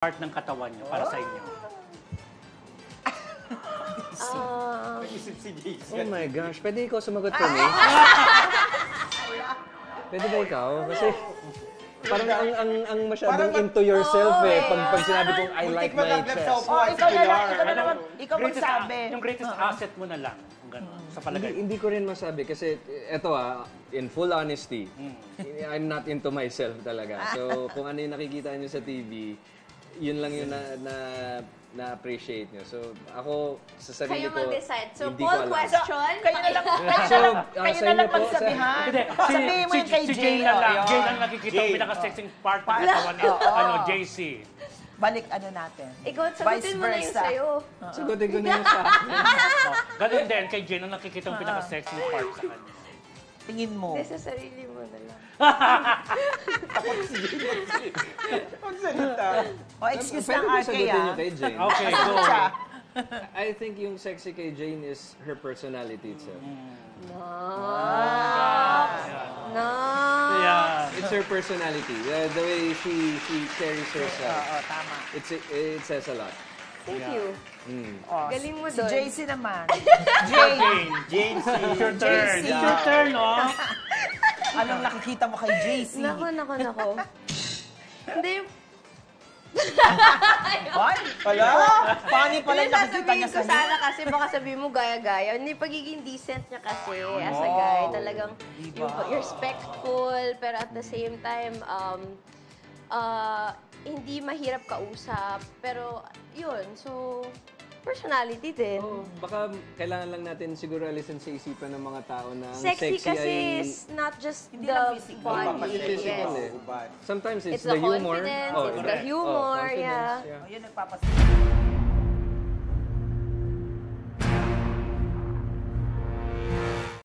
part ng katawan niyo para sa inyo? Oh my gosh, pwede ikaw sumagot for me? Pwede ba ikaw? Kasi parang ang masyadong into yourself eh. Pag sinabi kong I like my chest. Ikaw magsabi. Yung greatest asset mo na lang. Sa palagay. Hindi ko rin masabi kasi eto in full honesty, I'm not into myself talaga. So kung ano yung nakikita niyo sa TV, yun lang yung na-appreciate nyo. So, ako, sa sarili ko, mag-decide. So, hindi ko poll alam. question. Kayo na lang, kayo na lang magsabihan. Sabihin mo yung kay Jay. Jay lang nakikita yung pinaka-sexing part ng katawan ni JC. Balik natin. Ikaw, sagutin mo na yung sa'yo. Sagutin ko na yung sa akin. Ganun din, kay Jay lang nakikita yung pinaka-sexing part sa kanya. Tingin mo. Hindi, sa sarili mo na lang. Takot si Jay. Magsalita. Excuse Pwede ng ko RK sagutin yung kay Jane. Okay, go. I think yung sexy kay Jane is her personality itself. Yeah. It's her personality. The way she carries herself. Tama. It says a lot. Thank you. Galing mo Si doon. JC naman. Jane, your turn. It's your turn, no? Anong nakikita mo kay JC? Nako. Hindi. Wala. Funny pala Hindi, nakikita niya sasabihin ko sa sana kasi baka sabihin mo gaya-gaya. Hindi, pagiging decent niya kasi as a guy. Talagang you're respectful, pero at the same time, hindi mahirap kausap. Pero yun, so personality din. Baka kailangan lang natin siguro alisin sa isipan ng mga tao na ang Sexy kasi ay... is not just Hindi the lang physical. body. Physical Yes. eh. Sometimes it's It's the the humor. confidence, it's the correct. humor, Confidence, yeah. Yun nagpapasaya.